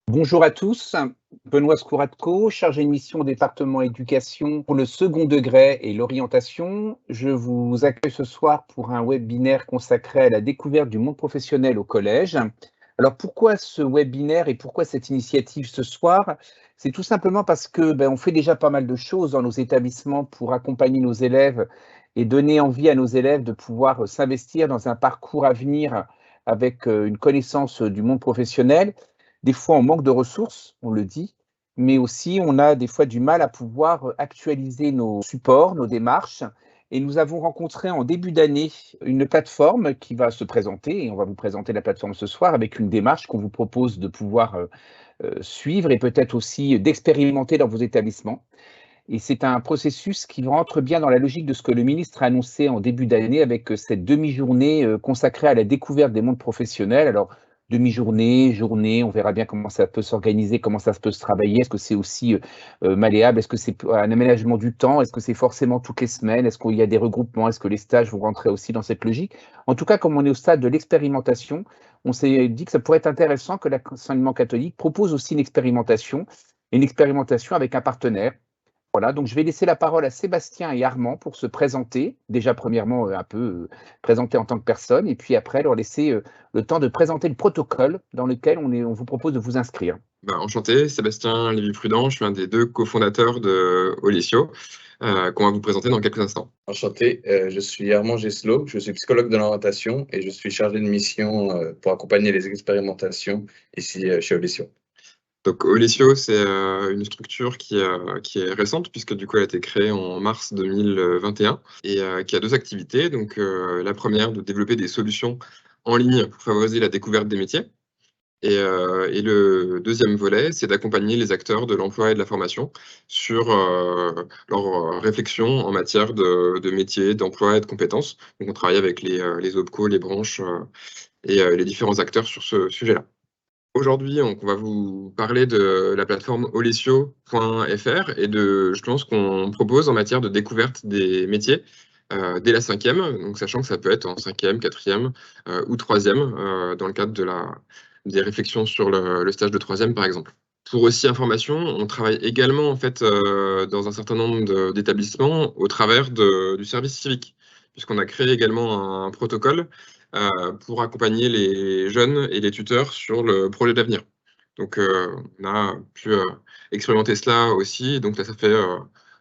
Bonjour à tous, Benoît Skouratko, chargé de mission au département éducation pour le second degré et l'orientation. Je vous accueille ce soir pour un webinaire consacré à la découverte du monde professionnel au collège. Alors pourquoi ce webinaire et pourquoi cette initiative ce soir? C'est tout simplement parce que on fait déjà pas mal de choses dans nos établissements pour accompagner nos élèves et donner envie à nos élèves de pouvoir s'investir dans un parcours à venir avec une connaissance du monde professionnel. Des fois, on manque de ressources, on le dit, mais aussi on a des fois du mal à pouvoir actualiser nos supports, nos démarches. Et nous avons rencontré en début d'année une plateforme qui va se présenter, et on va vous présenter la plateforme ce soir avec une démarche qu'on vous propose de pouvoir suivre et peut-être aussi d'expérimenter dans vos établissements. Et c'est un processus qui rentre bien dans la logique de ce que le ministre a annoncé en début d'année avec cette demi-journée consacrée à la découverte des mondes professionnels. Alors, demi-journée, journée, on verra bien comment ça peut s'organiser, comment ça peut se travailler. Est-ce que c'est aussi malléable? Est-ce que c'est un aménagement du temps? Est-ce que c'est forcément toutes les semaines? Est-ce qu'il y a des regroupements? Est-ce que les stages vont rentrer aussi dans cette logique? En tout cas, comme on est au stade de l'expérimentation, on s'est dit que ça pourrait être intéressant que l'enseignement catholique propose aussi une expérimentation avec un partenaire. Voilà, donc je vais laisser la parole à Sébastien et Armand pour se présenter. Déjà, premièrement, un peu présenter en tant que personne, et puis après, leur laisser le temps de présenter le protocole dans lequel on vous propose de vous inscrire. Enchanté, Sébastien Lévy-Prudent, je suis un des deux cofondateurs de Olesio, qu'on va vous présenter dans quelques instants. Enchanté, je suis Armand Gesselot, je suis psychologue de l'orientation et je suis chargé de mission pour accompagner les expérimentations ici chez Olesio. Donc Olesio, c'est une structure qui est récente, puisque du coup elle a été créée en mars 2021 et qui a deux activités. Donc la première, de développer des solutions en ligne pour favoriser la découverte des métiers. Et le deuxième volet, c'est d'accompagner les acteurs de l'emploi et de la formation sur leur réflexion en matière de métiers, d'emploi et de compétences. Donc on travaille avec les OPCO, les branches et les différents acteurs sur ce sujet-là. Aujourd'hui, on va vous parler de la plateforme olesio.fr et de justement ce qu'on propose en matière de découverte des métiers dès la 5e, donc sachant que ça peut être en 5e, 4e ou 3e dans le cadre des réflexions sur le stage de 3e par exemple. Pour aussi information, on travaille également en fait dans un certain nombre d'établissements au travers du service civique, puisqu'on a créé également un protocole pour accompagner les jeunes et les tuteurs sur le projet d'avenir. Donc on a pu expérimenter cela aussi, donc là ça fait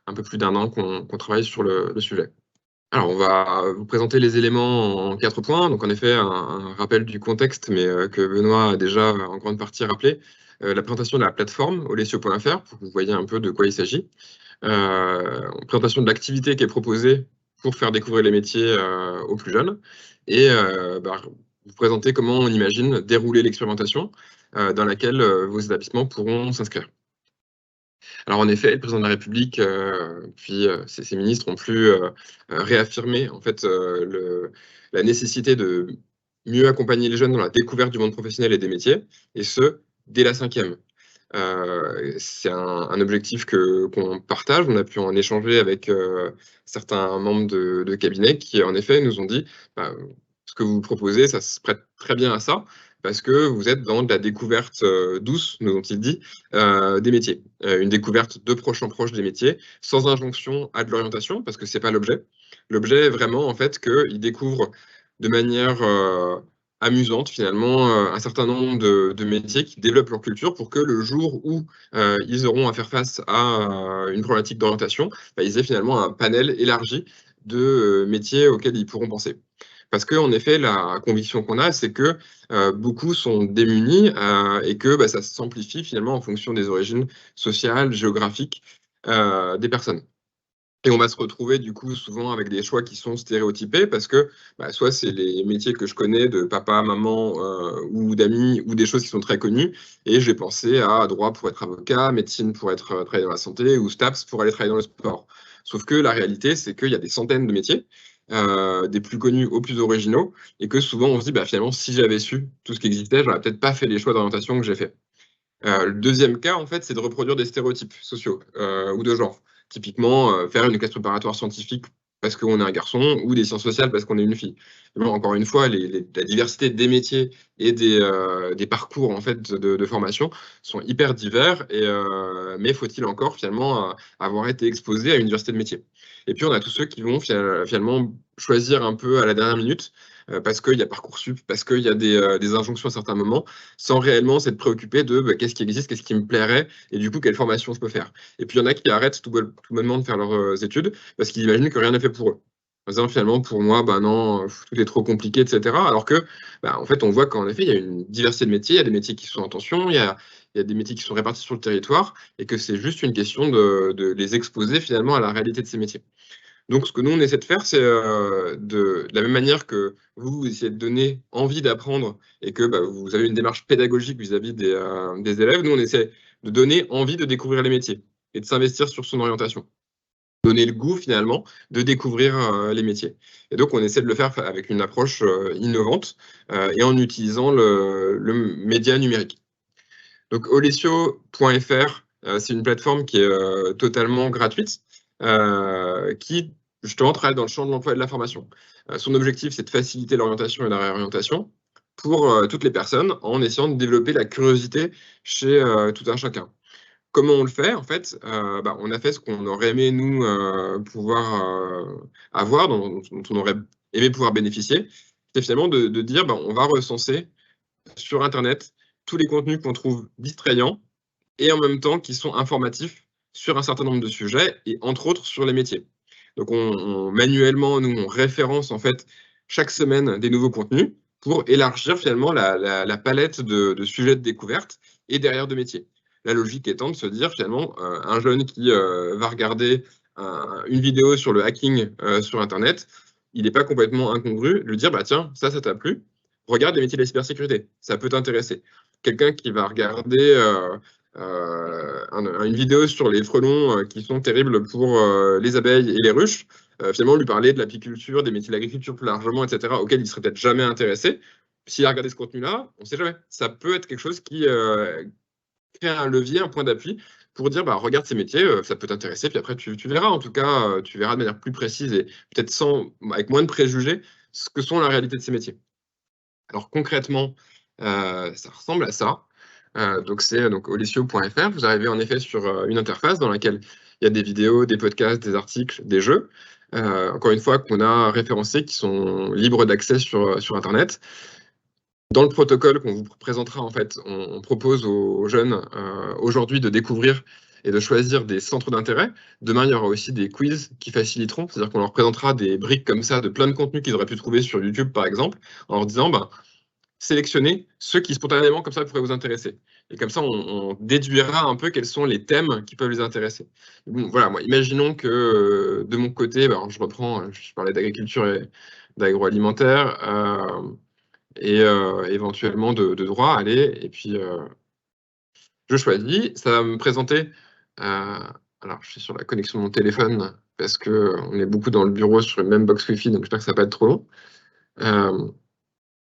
un peu plus d'un an qu'on travaille sur le sujet. Alors, on va vous présenter les éléments en 4 points. Donc, en effet, un rappel du contexte, mais que Benoît a déjà en grande partie rappelé. La présentation de la plateforme olesio.fr, pour que vous voyez un peu de quoi il s'agit. Présentation de l'activité qui est proposée pour faire découvrir les métiers aux plus jeunes. Et vous présenter comment on imagine dérouler l'expérimentation dans laquelle vos établissements pourront s'inscrire. Alors en effet, le président de la République, puis ses ministres ont pu réaffirmer en fait la nécessité de mieux accompagner les jeunes dans la découverte du monde professionnel et des métiers, et ce, dès la 5e. C'est un objectif qu'on partage. On a pu en échanger avec certains membres de cabinet qui, en effet, nous ont dit ce que vous proposez, ça se prête très bien à ça, parce que vous êtes dans de la découverte douce, nous ont-ils dit, des métiers. Une découverte de proche en proche des métiers, sans injonction à de l'orientation, parce que c'est pas l'objet. L'objet est vraiment, en fait, qu'ils découvrent de manière amusante, finalement, un certain nombre de métiers qui développent leur culture pour que le jour où ils auront à faire face à une problématique d'orientation, ils aient finalement un panel élargi de métiers auxquels ils pourront penser. Parce qu'en effet, la conviction qu'on a, c'est que beaucoup sont démunis et que ça s'amplifie finalement en fonction des origines sociales, géographiques des personnes. Et on va se retrouver du coup souvent avec des choix qui sont stéréotypés parce que soit c'est les métiers que je connais de papa, maman ou d'amis ou des choses qui sont très connues et j'ai pensé à droit pour être avocat, médecine pour être travailler dans la santé ou STAPS pour aller travailler dans le sport. Sauf que la réalité, c'est qu'il y a des centaines de métiers, des plus connus aux plus originaux, et que souvent on se dit finalement si j'avais su tout ce qui existait, j'aurais peut-être pas fait les choix d'orientation que j'ai fait. Le deuxième cas, en fait, c'est de reproduire des stéréotypes sociaux ou de genre. Typiquement, faire une classe préparatoire scientifique parce qu'on est un garçon, ou des sciences sociales parce qu'on est une fille. Mais bon, encore une fois, la diversité des métiers et des parcours en fait, de formation sont hyper divers, mais faut-il encore finalement avoir été exposé à une diversité de métiers. Et puis on a tous ceux qui vont finalement choisir un peu à la dernière minute, parce qu'il y a Parcoursup, parce qu'il y a des injonctions à certains moments, sans réellement s'être préoccupé de qu'est-ce qui existe, qu'est-ce qui me plairait, et du coup, quelle formation je peux faire. Et puis il y en a qui arrêtent tout bonnement de faire leurs études, parce qu'ils imaginent que rien n'est fait pour eux. En disant finalement, pour moi, non, tout est trop compliqué, etc. Alors que, en fait, on voit qu'en effet, il y a une diversité de métiers, il y a des métiers qui sont en tension, il y a des métiers qui sont répartis sur le territoire, et que c'est juste une question de les exposer finalement à la réalité de ces métiers. Donc, ce que nous, on essaie de faire, c'est de la même manière que vous essayez de donner envie d'apprendre et que vous avez une démarche pédagogique vis-à-vis des élèves, nous, on essaie de donner envie de découvrir les métiers et de s'investir sur son orientation. Donner le goût, finalement, de découvrir les métiers. Et donc, on essaie de le faire avec une approche innovante et en utilisant le média numérique. Donc, olesio.fr, c'est une plateforme qui est totalement gratuite, qui justement travaille dans le champ de l'emploi et de la formation. Son objectif, c'est de faciliter l'orientation et la réorientation pour toutes les personnes en essayant de développer la curiosité chez tout un chacun. Comment on le fait? En fait, on a fait ce qu'on aurait aimé, nous, pouvoir avoir, dont on aurait aimé pouvoir bénéficier. C'est finalement de dire, on va recenser sur Internet tous les contenus qu'on trouve distrayants et en même temps qui sont informatifs sur un certain nombre de sujets et entre autres sur les métiers. Donc manuellement, nous, on référence en fait chaque semaine des nouveaux contenus pour élargir finalement la palette de sujets de découverte et derrière de métiers. La logique étant de se dire finalement, un jeune qui va regarder une vidéo sur le hacking sur Internet, il n'est pas complètement incongru de lui dire, tiens, ça t'a plu, regarde les métiers de la cybersécurité, ça peut t'intéresser. Quelqu'un qui va regarder une vidéo sur les frelons qui sont terribles pour les abeilles et les ruches, finalement lui parler de l'apiculture, des métiers de l'agriculture plus largement, etc., auxquels il ne serait peut-être jamais intéressé. S'il a regardé ce contenu-là, on ne sait jamais. Ça peut être quelque chose qui crée un levier, un point d'appui pour dire regarde ces métiers, ça peut t'intéresser, puis après tu verras, en tout cas, tu verras de manière plus précise et peut-être avec moins de préjugés ce que sont la réalité de ces métiers. Alors concrètement, ça ressemble à ça. Donc c'est olesio.fr. Vous arrivez en effet sur une interface dans laquelle il y a des vidéos, des podcasts, des articles, des jeux. Encore une fois, qu'on a référencés, qui sont libres d'accès sur Internet. Dans le protocole qu'on vous présentera, en fait, on propose aux jeunes aujourd'hui de découvrir et de choisir des centres d'intérêt. Demain, il y aura aussi des quiz qui faciliteront, c'est-à-dire qu'on leur présentera des briques comme ça de plein de contenus qu'ils auraient pu trouver sur YouTube, par exemple, en leur disant sélectionnez ceux qui spontanément comme ça pourraient vous intéresser. Et comme ça, on déduira un peu quels sont les thèmes qui peuvent les intéresser. Bon, voilà, moi, imaginons que de mon côté, je reprends, je parlais d'agriculture et d'agroalimentaire, et éventuellement de droit, allez, et puis je choisis, ça va me présenter, alors je suis sur la connexion de mon téléphone, parce qu'on est beaucoup dans le bureau sur le même box Wi-Fi, donc j'espère que ça va pas être trop long.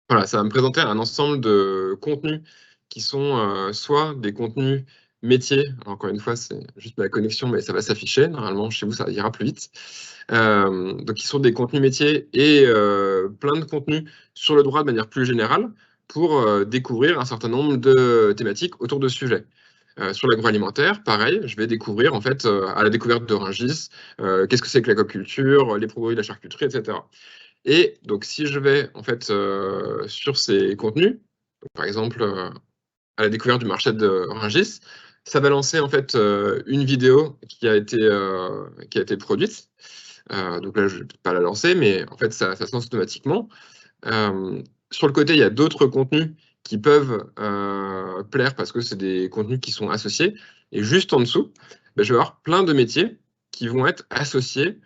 Voilà, ça va me présenter un ensemble de contenus qui sont soit des contenus métiers, alors encore une fois, c'est juste ma connexion, mais ça va s'afficher, normalement chez vous ça ira plus vite. Donc ils sont des contenus métiers et plein de contenus sur le droit de manière plus générale pour découvrir un certain nombre de thématiques autour de sujets. Sur l'agroalimentaire, pareil, je vais découvrir en fait à la découverte de Rungis, qu'est-ce que c'est que l'aquaculture, les produits de la charcuterie, etc. Et donc, si je vais en fait sur ces contenus, donc, par exemple à la découverte du marché de Rungis, ça va lancer en fait une vidéo qui a été produite. Donc là, je ne vais pas la lancer, mais en fait, ça se lance automatiquement. Sur le côté, il y a d'autres contenus qui peuvent plaire parce que c'est des contenus qui sont associés. Et juste en dessous, je vais avoir plein de métiers qui vont être associés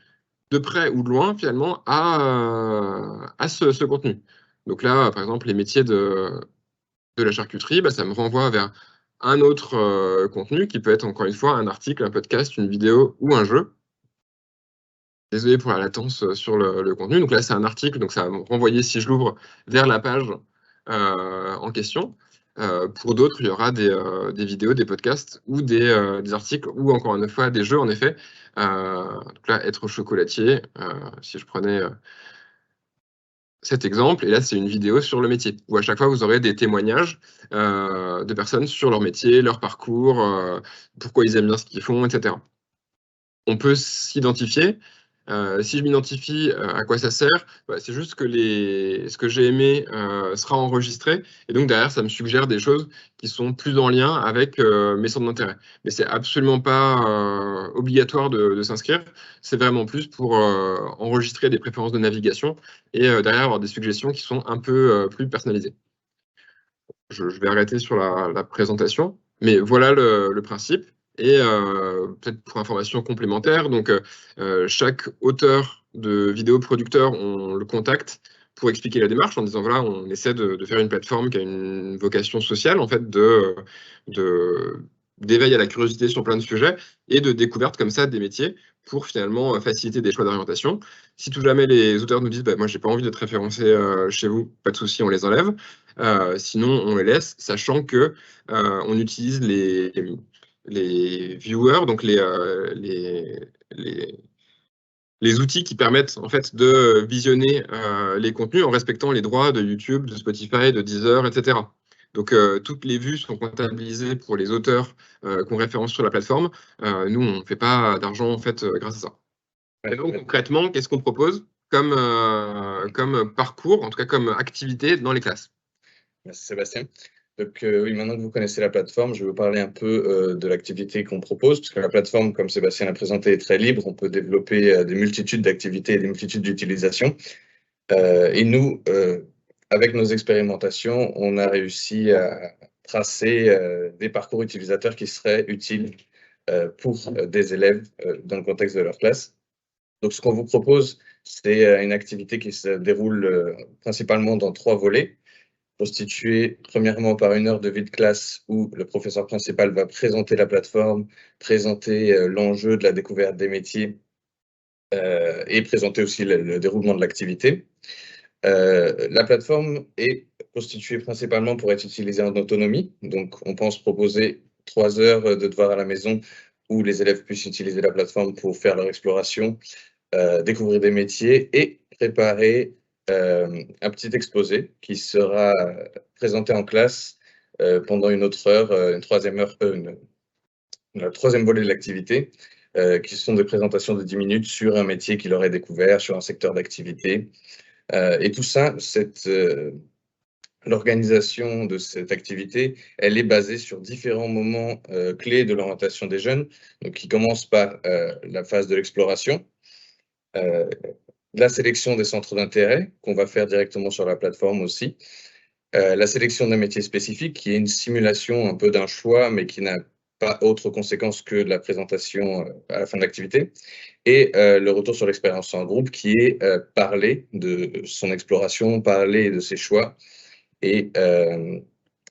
de près ou de loin, finalement, à ce contenu. Donc là, par exemple, les métiers de la charcuterie, ça me renvoie vers un autre contenu qui peut être, encore une fois, un article, un podcast, une vidéo ou un jeu. Désolé pour la latence sur le contenu. Donc là, c'est un article, donc ça va me renvoyer, si je l'ouvre, vers la page en question. Pour d'autres, il y aura des vidéos, des podcasts ou des articles ou encore une fois des jeux en effet. Donc là, être chocolatier, si je prenais cet exemple, et là c'est une vidéo sur le métier, où à chaque fois vous aurez des témoignages de personnes sur leur métier, leur parcours, pourquoi ils aiment bien ce qu'ils font, etc. On peut s'identifier. Si je m'identifie, à quoi ça sert? C'est juste que ce que j'ai aimé sera enregistré, et donc derrière ça me suggère des choses qui sont plus en lien avec mes centres d'intérêt. Mais c'est absolument pas obligatoire de s'inscrire, c'est vraiment plus pour enregistrer des préférences de navigation et derrière avoir des suggestions qui sont un peu plus personnalisées. Je vais arrêter sur la présentation, mais voilà le principe. Et peut-être pour information complémentaire, donc chaque auteur de vidéo producteur, on le contacte pour expliquer la démarche en disant voilà, on essaie de faire une plateforme qui a une vocation sociale en fait d'éveil à la curiosité sur plein de sujets et de découverte comme ça des métiers pour finalement faciliter des choix d'orientation. Si tout jamais les auteurs nous disent moi j'ai pas envie d'être référencé chez vous, pas de souci, on les enlève. Sinon on les laisse, sachant que on utilise les viewers, donc les outils qui permettent en fait de visionner les contenus en respectant les droits de YouTube, de Spotify, de Deezer, etc. Donc toutes les vues sont comptabilisées pour les auteurs qu'on référence sur la plateforme. Nous, on ne fait pas d'argent en fait grâce à ça. Et donc concrètement, qu'est-ce qu'on propose comme parcours, en tout cas comme activité dans les classes? Merci Sébastien. Donc oui, maintenant que vous connaissez la plateforme, je vais vous parler un peu de l'activité qu'on propose, parce que la plateforme, comme Sébastien l'a présenté, est très libre. On peut développer des multitudes d'activités et des multitudes d'utilisations. Et nous, avec nos expérimentations, on a réussi à tracer des parcours utilisateurs qui seraient utiles pour des élèves dans le contexte de leur classe. Donc, ce qu'on vous propose, c'est une activité qui se déroule principalement dans 3 volets, constitué premièrement par 1 heure de vie de classe où le professeur principal va présenter la plateforme, présenter l'enjeu de la découverte des métiers et présenter aussi le déroulement de l'activité. La plateforme est constituée principalement pour être utilisée en autonomie. Donc, on pense proposer 3 heures de devoir à la maison où les élèves puissent utiliser la plateforme pour faire leur exploration, découvrir des métiers et préparer un petit exposé qui sera présenté en classe pendant une autre heure, une troisième heure, le troisième volet de l'activité, qui sont des présentations de 10 minutes sur un métier qu'il aurait découvert, sur un secteur d'activité. Et tout ça, l'organisation de cette activité, elle est basée sur différents moments clés de l'orientation des jeunes, donc qui commence par la phase de l'exploration, la sélection des centres d'intérêt qu'on va faire directement sur la plateforme aussi, la sélection d'un métier spécifique qui est une simulation un peu d'un choix, mais qui n'a pas autre conséquence que de la présentation à la fin de l'activité, et le retour sur l'expérience en groupe qui est parler de son exploration, parler de ses choix, et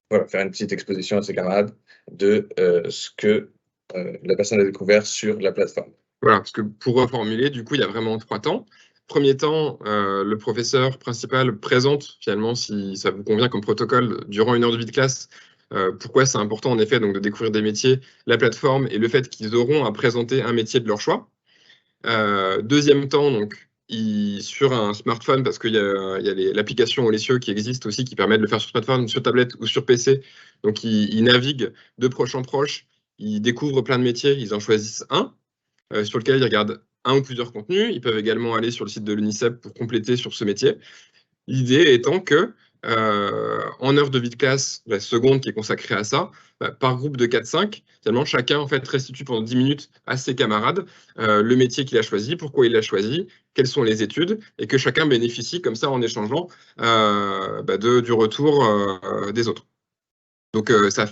voilà, faire une petite exposition à ses camarades de ce que la personne a découvert sur la plateforme. Voilà, parce que pour reformuler, du coup, il y a vraiment 3 temps. Premier temps, le professeur principal présente finalement, si ça vous convient comme protocole, durant 1 heure de vie de classe, pourquoi c'est important en effet donc, de découvrir des métiers, la plateforme et le fait qu'ils auront à présenter un métier de leur choix. Deuxième temps, donc, sur un smartphone, parce qu'il y a l'application Olesio qui existe aussi, qui permet de le faire sur smartphone, sur tablette ou sur PC. Donc, ils naviguent de proche en proche, ils découvrent plein de métiers, ils en choisissent un, sur lequel ils regardent un ou plusieurs contenus. Ils peuvent également aller sur le site de l'UNICEF pour compléter sur ce métier. L'idée étant que, en heure de vie de classe, la seconde qui est consacrée à ça, par groupe de 4-5, finalement, chacun en fait, restitue pendant 10 minutes à ses camarades le métier qu'il a choisi, pourquoi il l'a choisi, quelles sont les études, et que chacun bénéficie comme ça en échangeant du retour des autres. Donc ça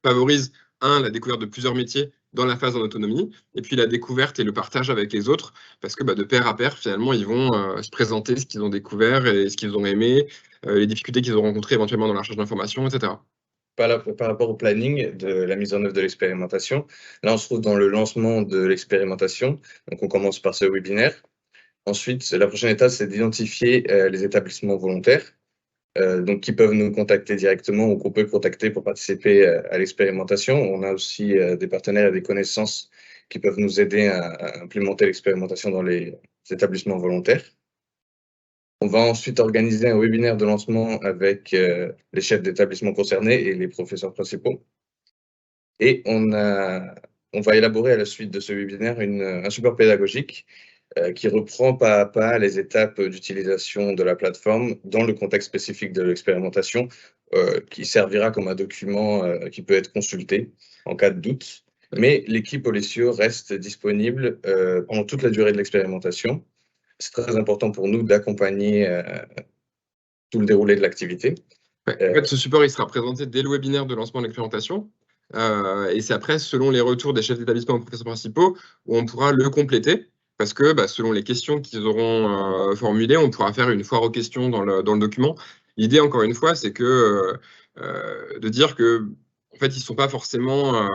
favorise, la découverte de plusieurs métiers dans la phase en autonomie, et puis la découverte et le partage avec les autres, parce que de pair à pair, finalement, ils vont se présenter ce qu'ils ont découvert et ce qu'ils ont aimé, les difficultés qu'ils ont rencontrées éventuellement dans la recherche d'informations, etc. Par rapport au planning de la mise en œuvre de l'expérimentation, là, on se trouve dans le lancement de l'expérimentation. Donc, on commence par ce webinaire. Ensuite, la prochaine étape, c'est d'identifier les établissements volontaires. donc qui peuvent nous contacter directement ou qu'on peut contacter pour participer à l'expérimentation. On a aussi des partenaires et des connaissances qui peuvent nous aider à implémenter l'expérimentation dans les établissements volontaires. On va ensuite organiser un webinaire de lancement avec les chefs d'établissement concernés et les professeurs principaux. Et on va élaborer à la suite de ce webinaire un support pédagogique qui reprend pas à pas les étapes d'utilisation de la plateforme dans le contexte spécifique de l'expérimentation, qui servira comme un document qui peut être consulté en cas de doute. Mais l'équipe Olesio reste disponible pendant toute la durée de l'expérimentation. C'est très important pour nous d'accompagner tout le déroulé de l'activité. Ouais, en fait, ce support il sera présenté dès le webinaire de lancement de l'expérimentation. Et c'est après, selon les retours des chefs d'établissement et professeurs principaux, où on pourra le compléter. Parce que selon les questions qu'ils auront formulées, on pourra faire une foire aux questions dans le document. L'idée, encore une fois, c'est que de dire que en fait, ils ne sont pas forcément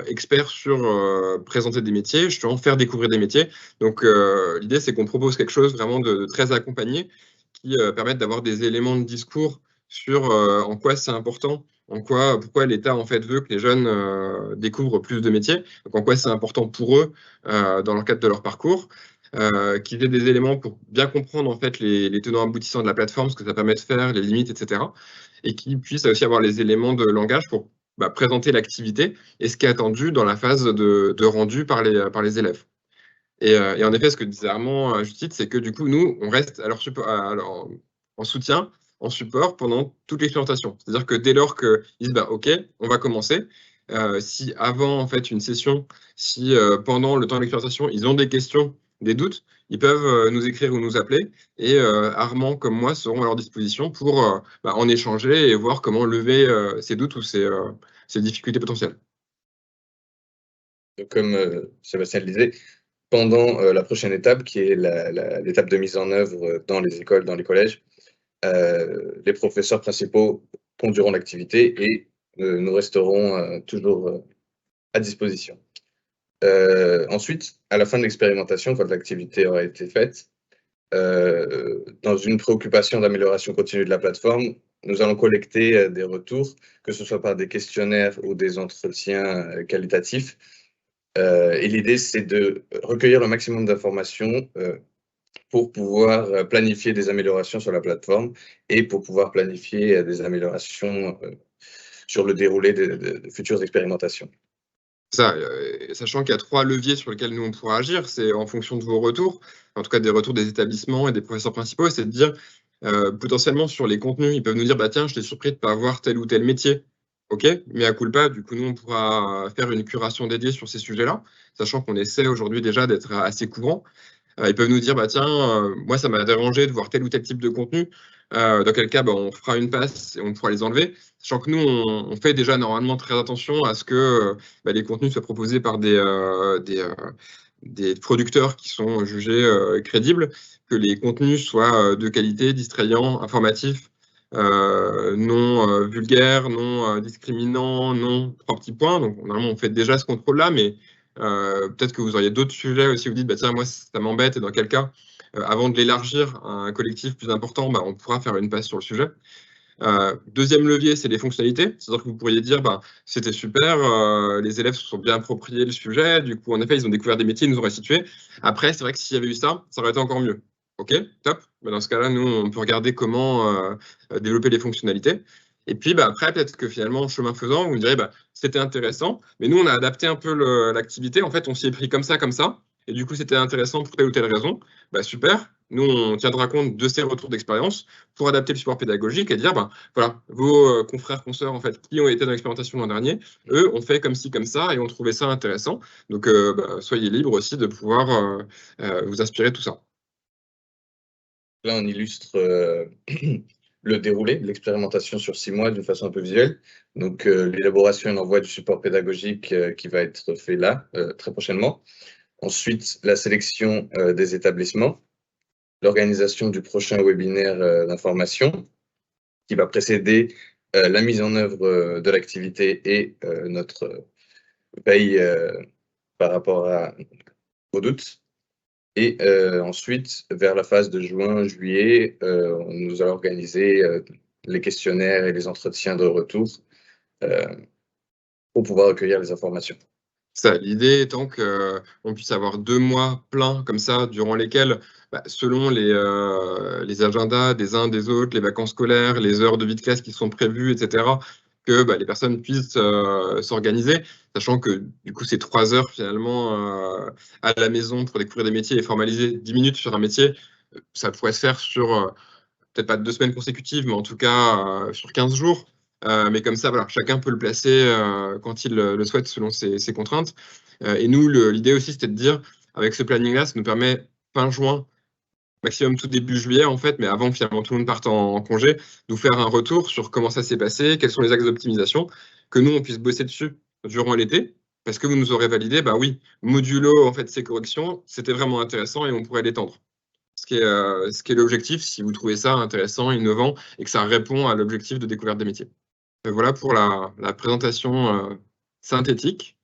experts sur présenter des métiers, justement faire découvrir des métiers. Donc l'idée, c'est qu'on propose quelque chose vraiment de très accompagné qui permette d'avoir des éléments de discours sur en quoi c'est important, pourquoi l'État en fait veut que les jeunes découvrent plus de métiers, donc en quoi c'est important pour eux dans le cadre de leur parcours, qu'ils aient des éléments pour bien comprendre en fait les tenants aboutissants de la plateforme, ce que ça permet de faire, les limites, etc. Et qu'ils puissent aussi avoir les éléments de langage pour présenter l'activité et ce qui est attendu dans la phase de rendu par les élèves. Et en effet, ce que disait Armand, Judith, c'est que du coup, nous, on reste en soutien, en support pendant toute l'expérimentation. C'est-à-dire que dès lors qu'ils disent OK, on va commencer, si avant en fait une session, si pendant le temps de l'expérimentation, ils ont des questions, des doutes, ils peuvent nous écrire ou nous appeler. Et Armand comme moi seront à leur disposition pour en échanger et voir comment lever ces doutes ou ces difficultés potentielles. Comme Sébastien le disait, pendant la prochaine étape, qui est l'étape de mise en œuvre dans les écoles, dans les collèges, les professeurs principaux conduiront l'activité et nous resterons toujours à disposition. Ensuite, à la fin de l'expérimentation, quand l'activité aura été faite, dans une préoccupation d'amélioration continue de la plateforme, nous allons collecter des retours, que ce soit par des questionnaires ou des entretiens qualitatifs. Et l'idée, c'est de recueillir le maximum d'informations pour pouvoir planifier des améliorations sur la plateforme et pour pouvoir planifier des améliorations sur le déroulé de futures expérimentations. Ça, sachant qu'il y a 3 leviers sur lesquels nous on pourra agir, c'est en fonction de vos retours, en tout cas des retours des établissements et des professeurs principaux, c'est de dire potentiellement sur les contenus, ils peuvent nous dire tiens, je t'ai surpris de ne pas avoir tel ou tel métier. OK, mais à culpa, du coup, nous, on pourra faire une curation dédiée sur ces sujets-là, sachant qu'on essaie aujourd'hui déjà d'être assez couvrant. Ils peuvent nous dire tiens, moi, ça m'a dérangé de voir tel ou tel type de contenu. Dans quel cas, on fera une passe et on pourra les enlever. Sachant que nous, on fait déjà normalement très attention à ce que les contenus soient proposés par des producteurs qui sont jugés crédibles, que les contenus soient de qualité, distrayants, informatifs, non vulgaires, non discriminants, non 3 petits points. Donc, normalement, on fait déjà ce contrôle-là, mais peut-être que vous auriez d'autres sujets aussi où vous dites tiens, moi, ça m'embête, et dans quel cas, avant de l'élargir à un collectif plus important, on pourra faire une passe sur le sujet. Deuxième levier, c'est les fonctionnalités. C'est-à-dire que vous pourriez dire c'était super, les élèves se sont bien appropriés le sujet, du coup, en effet, ils ont découvert des métiers, ils nous ont restitué. Après, c'est vrai que s'il y avait eu ça aurait été encore mieux. OK, top. Dans ce cas-là, nous, on peut regarder comment développer les fonctionnalités. Et puis, après, peut-être que finalement, chemin faisant, vous me direz c'était intéressant, mais nous, on a adapté un peu l'activité. En fait, on s'y est pris comme ça. Et du coup, c'était intéressant pour telle ou telle raison. Super. Nous, on tiendra compte de ces retours d'expérience pour adapter le support pédagogique et dire, voilà, vos confrères, consoeurs, en fait, qui ont été dans l'expérimentation l'an dernier, eux, ont fait comme ci, comme ça, et ont trouvé ça intéressant. Donc, soyez libres aussi de pouvoir vous inspirer de tout ça. Là, on illustre le déroulé de l'expérimentation sur 6 mois d'une façon un peu visuelle. Donc, l'élaboration et l'envoi du support pédagogique qui va être fait là, très prochainement. Ensuite, la sélection des établissements, l'organisation du prochain webinaire d'information qui va précéder la mise en œuvre de l'activité et notre veille par rapport à vos doutes. Et ensuite, vers la phase de juin-juillet, nous allons organiser les questionnaires et les entretiens de retour pour pouvoir recueillir les informations. Ça, l'idée étant qu'on puisse avoir 2 mois pleins comme ça, durant lesquels, selon les agendas des uns des autres, les vacances scolaires, les heures de vie de classe qui sont prévues, et cetera, que les personnes puissent s'organiser, sachant que du coup, c'est 3 heures finalement à la maison pour découvrir des métiers et formaliser 10 minutes sur un métier. Ça pourrait se faire sur peut-être pas 2 semaines consécutives, mais en tout cas sur 15 jours. Mais comme ça, voilà, chacun peut le placer quand il le souhaite selon ses contraintes. Et nous, l'idée aussi, c'était de dire, avec ce planning-là, ça nous permet fin juin, maximum tout début juillet, en fait, mais avant que finalement tout le monde parte en congé, nous faire un retour sur comment ça s'est passé, quels sont les axes d'optimisation, que nous, on puisse bosser dessus durant l'été, parce que vous nous aurez validé, oui, modulo en fait ces corrections, c'était vraiment intéressant et on pourrait l'étendre. Ce qui est l'objectif, si vous trouvez ça intéressant, innovant, et que ça répond à l'objectif de découverte des métiers. Voilà pour la présentation synthétique.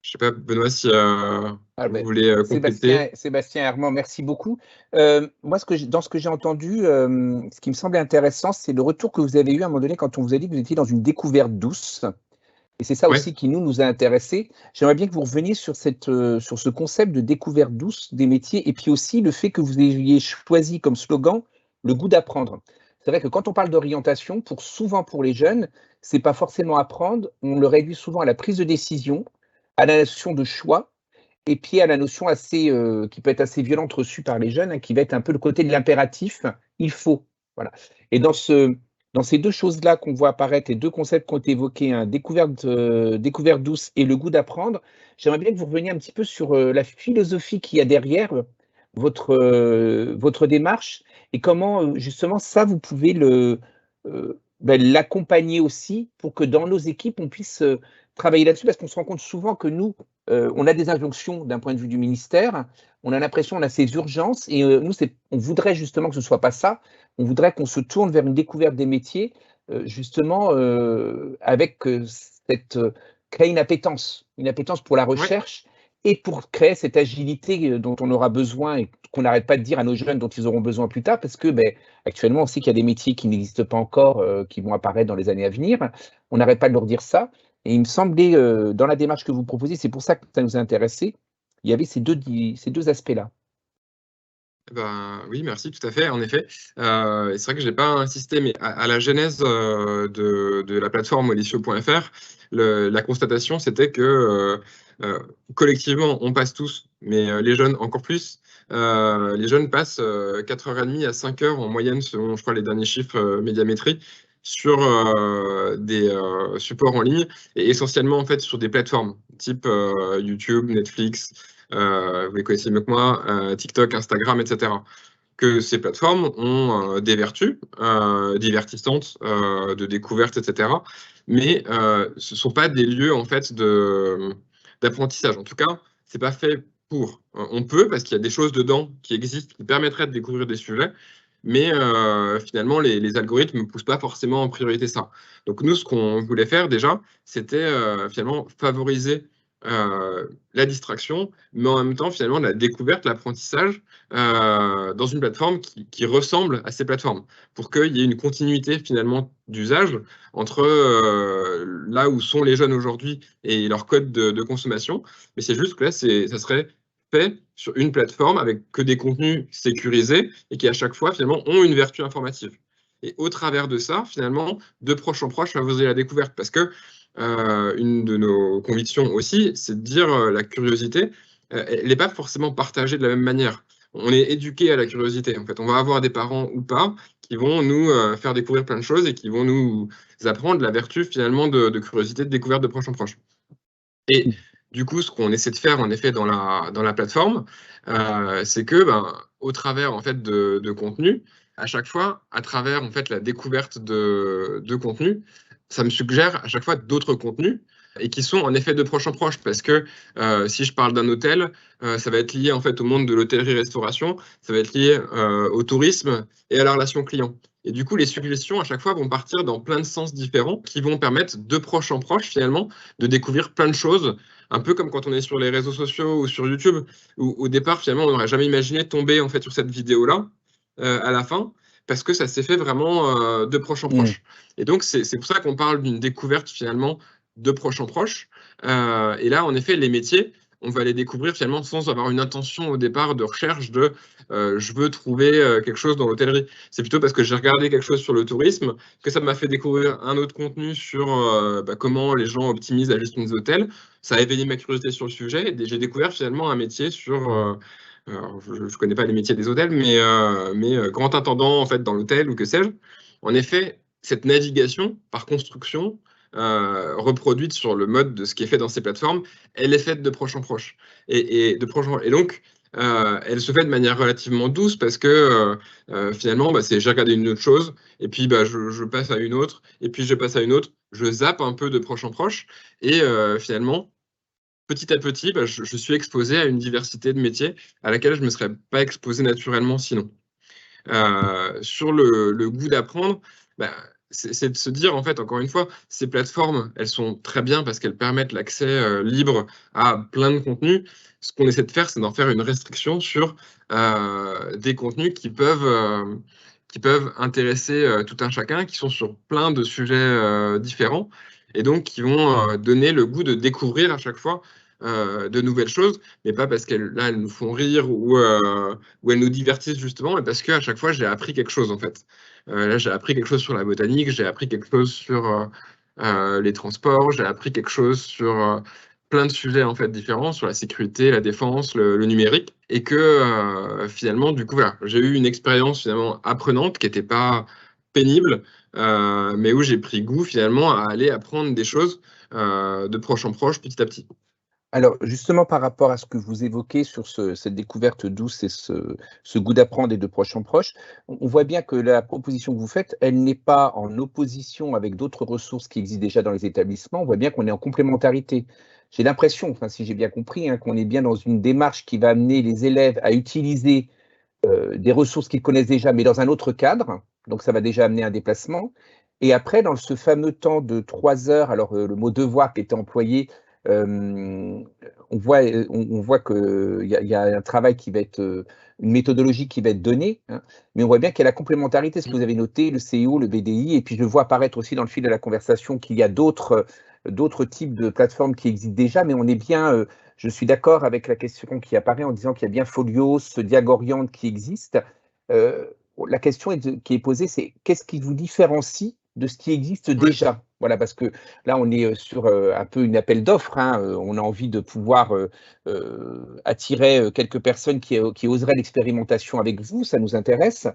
Je ne sais pas, Benoît, si vous voulez compléter. Sébastien Herman, merci beaucoup. Moi, dans ce que j'ai entendu, ce qui me semblait intéressant, c'est le retour que vous avez eu à un moment donné quand on vous a dit que vous étiez dans une découverte douce. Et c'est ça aussi qui nous a intéressés. J'aimerais bien que vous reveniez sur ce concept de découverte douce des métiers et puis aussi le fait que vous ayez choisi comme slogan le goût d'apprendre. C'est vrai que quand on parle d'orientation, souvent pour les jeunes, c'est pas forcément apprendre, on le réduit souvent à la prise de décision, à la notion de choix, et puis à la notion qui peut être assez violente reçue par les jeunes, qui va être un peu le côté de l'impératif, il faut. Voilà. Et dans ces deux choses-là qu'on voit apparaître, les deux concepts qui ont été évoqués, découverte douce et le goût d'apprendre, j'aimerais bien que vous reveniez un petit peu sur la philosophie qu'il y a derrière votre démarche et comment justement ça, vous pouvez l'accompagner aussi pour que dans nos équipes, on puisse travailler là-dessus, parce qu'on se rend compte souvent que nous, on a des injonctions d'un point de vue du ministère, on a l'impression, on a ces urgences, et nous, on voudrait justement que ce ne soit pas ça, on voudrait qu'on se tourne vers une découverte des métiers, justement avec créer une appétence pour la recherche, et pour créer cette agilité dont on aura besoin et qu'on n'arrête pas de dire à nos jeunes dont ils auront besoin plus tard, parce que actuellement, on sait qu'il y a des métiers qui n'existent pas encore, qui vont apparaître dans les années à venir. On n'arrête pas de leur dire ça. Et il me semblait, dans la démarche que vous proposez, c'est pour ça que ça nous a intéressés, il y avait ces deux aspects-là. Oui, merci, tout à fait, en effet. C'est vrai que je n'ai pas insisté, mais à la genèse de la plateforme Olysio.fr, la constatation, c'était que collectivement, on passe tous, mais les jeunes encore plus. Les jeunes passent 4h30 à 5h en moyenne, selon, je crois, les derniers chiffres Médiamétrie, sur des supports en ligne, et essentiellement en fait sur des plateformes type YouTube, Netflix, vous les connaissez mieux que moi, TikTok, Instagram, etc. Que ces plateformes ont des vertus divertissantes, de découverte, etc. Mais ce ne sont pas des lieux en fait d'apprentissage. En tout cas, c'est pas fait pour. On peut, parce qu'il y a des choses dedans qui existent, qui permettraient de découvrir des sujets, mais finalement, les algorithmes ne poussent pas forcément en priorité ça. Donc nous, ce qu'on voulait faire déjà, c'était finalement favoriser la distraction, mais en même temps, finalement, la découverte, l'apprentissage dans une plateforme qui ressemble à ces plateformes, pour qu'il y ait une continuité finalement d'usage entre là où sont les jeunes aujourd'hui et leur code de consommation. Mais c'est juste que là, ça serait fait sur une plateforme avec que des contenus sécurisés et qui à chaque fois finalement ont une vertu informative. Et au travers de ça, finalement, de proche en proche, favoriser la découverte, parce que une de nos convictions aussi, c'est de dire la curiosité, elle n'est pas forcément partagée de la même manière. On est éduqué à la curiosité. En fait, on va avoir des parents ou pas qui vont nous faire découvrir plein de choses et qui vont nous apprendre la vertu finalement de curiosité, de découverte de proche en proche. Et du coup, ce qu'on essaie de faire en effet dans la plateforme, c'est que au travers en fait de contenu, à chaque fois, à travers en fait la découverte de contenu, ça me suggère à chaque fois d'autres contenus et qui sont en effet de proche en proche, parce que si je parle d'un hôtel, ça va être lié en fait au monde de l'hôtellerie-restauration, ça va être lié au tourisme et à la relation client. Et du coup, les suggestions, à chaque fois, vont partir dans plein de sens différents qui vont permettre de proche en proche, finalement, de découvrir plein de choses. Un peu comme quand on est sur les réseaux sociaux ou sur YouTube, où au départ, finalement, on n'aurait jamais imaginé tomber en fait, sur cette vidéo-là à la fin, parce que ça s'est fait vraiment de proche en proche. Et donc, c'est pour ça qu'on parle d'une découverte, finalement, de proche en proche. Et là, en effet, les métiers, on va les découvrir finalement sans avoir une intention au départ de recherche de je veux trouver quelque chose dans l'hôtellerie. C'est plutôt parce que j'ai regardé quelque chose sur le tourisme que ça m'a fait découvrir un autre contenu sur comment les gens optimisent la gestion des hôtels. Ça a éveillé ma curiosité sur le sujet et j'ai découvert finalement un métier sur alors, je ne connais pas les métiers des hôtels, mais grand intendant en fait dans l'hôtel ou que sais-je. En effet, cette navigation par construction reproduite sur le mode de ce qui est fait dans ces plateformes, elle est faite de proche en proche. Et donc, elle se fait de manière relativement douce parce que finalement, j'ai regardé une autre chose, et puis je passe à une autre, et puis je passe à une autre, je zappe un peu de proche en proche, et finalement, petit à petit, je suis exposé à une diversité de métiers à laquelle je ne me serais pas exposé naturellement sinon. Sur le goût d'apprendre, c'est de se dire, en fait, encore une fois, ces plateformes, elles sont très bien parce qu'elles permettent l'accès libre à plein de contenus. Ce qu'on essaie de faire, c'est d'en faire une restriction sur des contenus qui peuvent intéresser tout un chacun, qui sont sur plein de sujets différents, et donc qui vont donner le goût de découvrir à chaque fois de nouvelles choses, mais pas parce qu'elles nous font rire ou elles nous divertissent justement, mais parce qu'à chaque fois, j'ai appris quelque chose en fait. Là, j'ai appris quelque chose sur la botanique, j'ai appris quelque chose sur les transports, j'ai appris quelque chose sur plein de sujets en fait différents, sur la sécurité, la défense, le numérique, et que finalement, du coup, voilà, j'ai eu une expérience finalement apprenante qui n'était pas pénible, mais où j'ai pris goût finalement à aller apprendre des choses de proche en proche, petit à petit. Alors, justement, par rapport à ce que vous évoquez sur cette découverte douce et ce goût d'apprendre et de proche en proche, on voit bien que la proposition que vous faites, elle n'est pas en opposition avec d'autres ressources qui existent déjà dans les établissements. On voit bien qu'on est en complémentarité. J'ai l'impression, enfin, si j'ai bien compris, hein, qu'on est bien dans une démarche qui va amener les élèves à utiliser des ressources qu'ils connaissent déjà, mais dans un autre cadre. Donc, ça va déjà amener un déplacement. Et après, dans ce fameux temps de 3 heures, alors le mot devoir qui était employé, on voit qu'il y a un travail qui va être, une méthodologie qui va être donnée, hein, mais on voit bien qu'il y a la complémentarité, ce que vous avez noté, le CIO, le BDI, et puis je vois apparaître aussi dans le fil de la conversation qu'il y a d'autres types de plateformes qui existent déjà, mais on est bien, je suis d'accord avec la question qui apparaît en disant qu'il y a bien Folios, Diagoriand qui existe. La question qui est posée, c'est qu'est-ce qui vous différencie de ce qui existe déjà? Voilà, parce que là, on est sur un peu une appel d'offres, hein, on a envie de pouvoir attirer quelques personnes qui oseraient l'expérimentation avec vous, ça nous intéresse.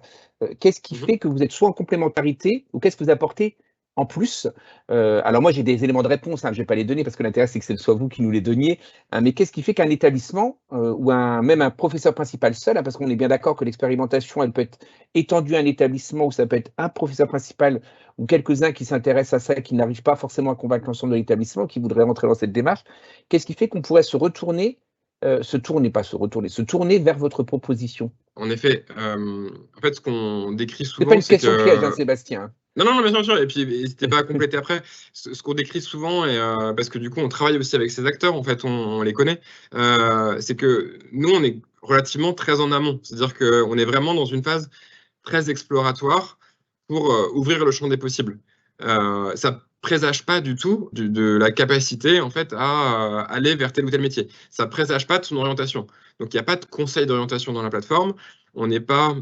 Qu'est-ce qui fait que vous êtes soit en complémentarité, ou qu'est-ce que vous apportez en plus? Alors moi, j'ai des éléments de réponse, hein, je ne vais pas les donner parce que l'intérêt, c'est que ce soit vous qui nous les donniez, hein, mais qu'est-ce qui fait qu'un établissement ou même un professeur principal seul, hein, parce qu'on est bien d'accord que l'expérimentation, elle peut être étendue à un établissement, ou ça peut être un professeur principal ou quelques-uns qui s'intéressent à ça et qui n'arrivent pas forcément à convaincre l'ensemble de l'établissement, qui voudraient rentrer dans cette démarche, qu'est-ce qui fait qu'on pourrait se tourner vers votre proposition? En effet, en fait, ce qu'on décrit C'est souvent, pas une c'est question piège, hein, que... Sébastien. Non, bien sûr, et puis n'hésitez pas à compléter après. Ce qu'on décrit souvent, et, parce que du coup, on travaille aussi avec ces acteurs, en fait, on les connaît, c'est que nous, on est relativement très en amont. C'est-à-dire qu'on est vraiment dans une phase très exploratoire pour ouvrir le champ des possibles. Ça présage pas du tout de la capacité en fait à aller vers tel ou tel métier. Ça présage pas de son orientation. Donc il n'y a pas de conseil d'orientation dans la plateforme. On n'est pas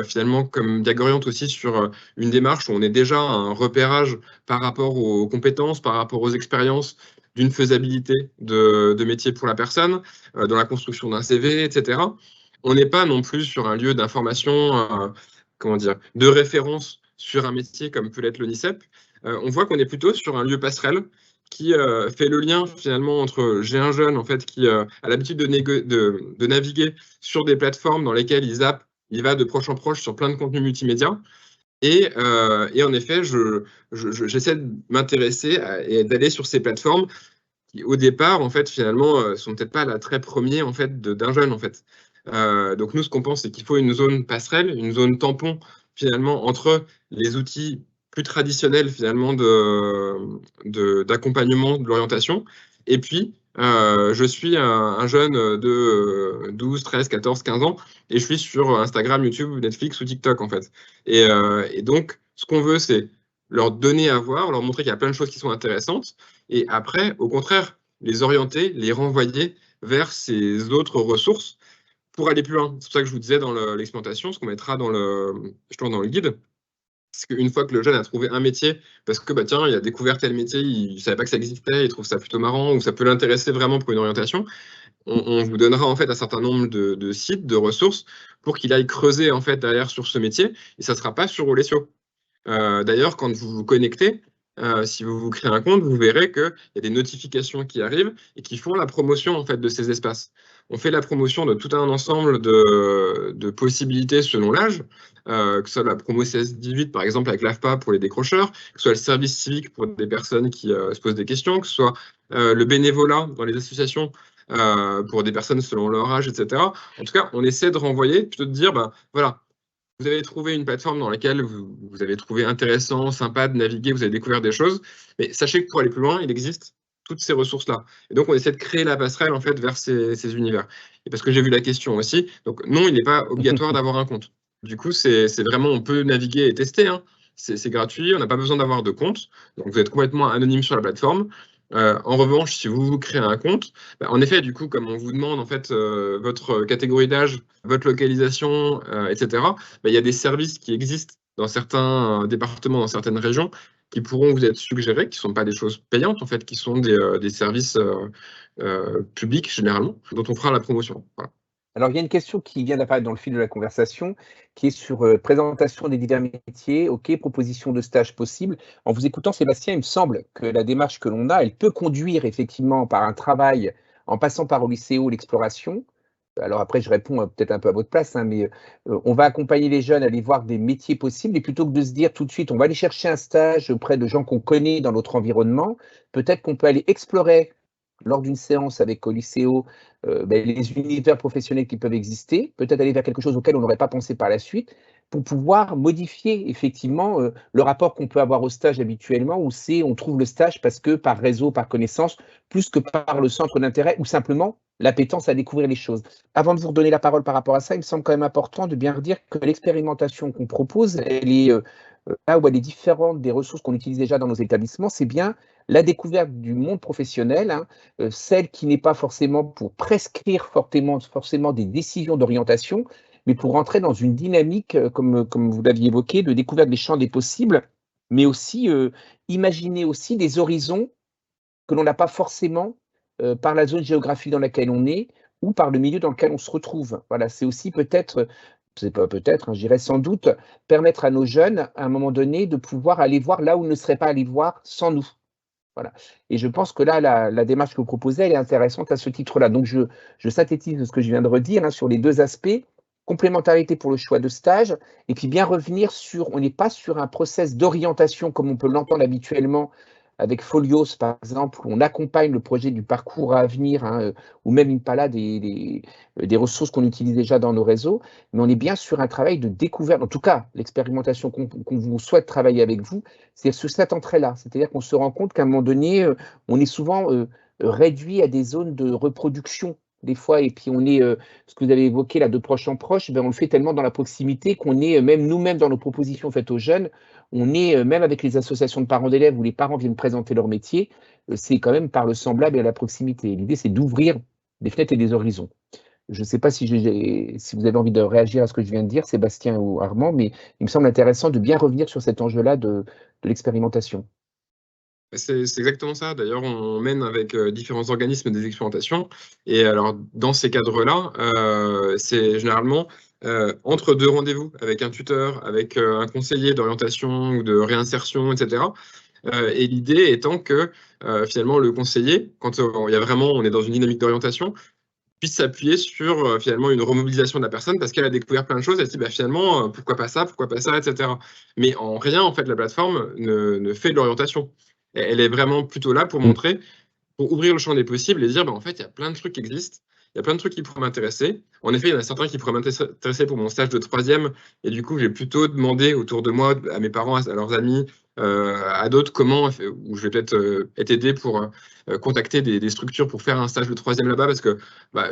finalement comme Diagoriant aussi sur une démarche où on est déjà un repérage par rapport aux compétences, par rapport aux expériences d'une faisabilité de métier pour la personne, dans la construction d'un CV, etc. On n'est pas non plus sur un lieu d'information, de référence sur un métier comme peut l'être l'ONICEP. On voit qu'on est plutôt sur un lieu passerelle qui fait le lien finalement entre j'ai un jeune en fait qui a l'habitude de naviguer sur des plateformes dans lesquelles il zappe, il va de proche en proche sur plein de contenus multimédia. Et en effet, j'essaie de m'intéresser et d'aller sur ces plateformes qui, au départ, en fait, finalement, sont peut-être pas l'attrait premier en fait d'un jeune en fait. Donc nous, ce qu'on pense, c'est qu'il faut une zone passerelle, une zone tampon finalement entre les outils plus traditionnels finalement d'accompagnement de l'orientation, et puis je suis un jeune de 12, 13, 14, 15 ans, et je suis sur Instagram, YouTube, Netflix ou TikTok en fait. Et donc, ce qu'on veut, c'est leur donner à voir, leur montrer qu'il y a plein de choses qui sont intéressantes, et après, au contraire, les orienter, les renvoyer vers ces autres ressources pour aller plus loin. C'est pour ça que je vous disais dans l'expérimentation, ce qu'on mettra dans le guide, c'est qu'une fois que le jeune a trouvé un métier, parce que bah, tiens, il a découvert tel métier, il ne savait pas que ça existait, il trouve ça plutôt marrant, ou ça peut l'intéresser vraiment pour une orientation, on vous donnera en fait un certain nombre de sites, de ressources, pour qu'il aille creuser en fait derrière sur ce métier, et ça ne sera pas sur Olesio. D'ailleurs, quand vous vous connectez, si vous créez un compte, vous verrez qu'il y a des notifications qui arrivent et qui font la promotion en fait, de ces espaces. On fait la promotion de tout un ensemble de possibilités selon l'âge, que ce soit la promo CS18 par exemple avec l'AFPA pour les décrocheurs, que ce soit le service civique pour des personnes qui se posent des questions, que ce soit le bénévolat dans les associations pour des personnes selon leur âge, etc. En tout cas, on essaie de renvoyer, plutôt de dire, bah, voilà, vous avez trouvé une plateforme dans laquelle vous avez trouvé intéressant, sympa de naviguer, vous avez découvert des choses, mais sachez que pour aller plus loin, il existe toutes ces ressources-là. Et donc, on essaie de créer la passerelle en fait, vers ces univers. Et parce que j'ai vu la question aussi, donc non, il n'est pas obligatoire d'avoir un compte. Du coup, c'est vraiment, on peut naviguer et tester, hein. C'est gratuit, on n'a pas besoin d'avoir de compte, donc vous êtes complètement anonyme sur la plateforme. En revanche, si vous créez un compte, bah, en effet, du coup, comme on vous demande en fait votre catégorie d'âge, votre localisation, etc., bah, il y a des services qui existent dans certains départements, dans certaines régions, qui pourront vous être suggérés, qui ne sont pas des choses payantes en fait, qui sont des services publics généralement, dont on fera la promotion. Voilà. Alors, il y a une question qui vient d'apparaître dans le fil de la conversation, qui est sur présentation des divers métiers, OK, proposition de stage possible. En vous écoutant, Sébastien, il me semble que la démarche que l'on a, elle peut conduire effectivement par un travail, en passant par Olyseo, l'exploration. Alors après, je réponds peut-être un peu à votre place, hein, mais on va accompagner les jeunes à aller voir des métiers possibles, et plutôt que de se dire tout de suite, on va aller chercher un stage auprès de gens qu'on connaît dans notre environnement, peut-être qu'on peut aller explorer lors d'une séance avec Olyseo les univers professionnels qui peuvent exister, peut-être aller vers quelque chose auquel on n'aurait pas pensé par la suite, pour pouvoir modifier effectivement le rapport qu'on peut avoir au stage habituellement, où on trouve le stage parce que par réseau, par connaissance, plus que par le centre d'intérêt, ou simplement l'appétence à découvrir les choses. Avant de vous redonner la parole par rapport à ça, il me semble quand même important de bien redire que l'expérimentation qu'on propose, elle est là où elle est différente des ressources qu'on utilise déjà dans nos établissements, c'est bien la découverte du monde professionnel, hein, celle qui n'est pas forcément pour prescrire forcément des décisions d'orientation, mais pour entrer dans une dynamique, comme vous l'aviez évoqué, de découverte des champs des possibles, mais aussi imaginer aussi des horizons que l'on n'a pas forcément par la zone géographique dans laquelle on est ou par le milieu dans lequel on se retrouve. Voilà, c'est aussi peut-être, c'est pas peut-être, hein, je dirais sans doute, permettre à nos jeunes, à un moment donné, de pouvoir aller voir là où ils ne seraient pas allés voir sans nous. Voilà. Et je pense que là, la démarche que vous proposez, elle est intéressante à ce titre-là. Donc, je synthétise ce que je viens de redire, hein, sur les deux aspects. Complémentarité pour le choix de stage, et puis bien revenir sur, on n'est pas sur un process d'orientation comme on peut l'entendre habituellement avec Folios, par exemple, où on accompagne le projet du parcours à venir, hein, ou même Impala, des ressources qu'on utilise déjà dans nos réseaux, mais on est bien sur un travail de découverte. En tout cas, l'expérimentation qu'on vous souhaite travailler avec vous, c'est sur cette entrée-là. C'est-à-dire qu'on se rend compte qu'à un moment donné, on est souvent réduit à des zones de reproduction des fois, et puis on est, ce que vous avez évoqué là, de proche en proche, ben on le fait tellement dans la proximité qu'on est, même nous-mêmes dans nos propositions faites aux jeunes, on est, même avec les associations de parents d'élèves où les parents viennent présenter leur métier, c'est quand même par le semblable et à la proximité. L'idée, c'est d'ouvrir des fenêtres et des horizons. Je ne sais pas si vous avez envie de réagir à ce que je viens de dire, Sébastien ou Armand, mais il me semble intéressant de bien revenir sur cet enjeu-là de l'expérimentation. C'est exactement ça. D'ailleurs, on mène avec différents organismes des expérimentations. Et alors, dans ces cadres-là, c'est généralement entre deux rendez-vous avec un tuteur, avec un conseiller d'orientation ou de réinsertion, etc. Et l'idée étant que finalement, le conseiller, quand il y a vraiment, on est dans une dynamique d'orientation, puisse s'appuyer sur finalement une remobilisation de la personne parce qu'elle a découvert plein de choses. Elle se dit bah, finalement, pourquoi pas ça, etc. Mais en rien, en fait, la plateforme ne fait de l'orientation. Elle est vraiment plutôt là pour montrer, pour ouvrir le champ des possibles et dire, bah, en fait, il y a plein de trucs qui existent. il y a plein de trucs qui pourraient m'intéresser. En effet, il y en a certains qui pourraient m'intéresser pour mon stage de 3e, et du coup, j'ai plutôt demandé autour de moi, à mes parents, à leurs amis, à d'autres, où je vais peut-être être aidé pour contacter des structures pour faire un stage de 3e là-bas, parce que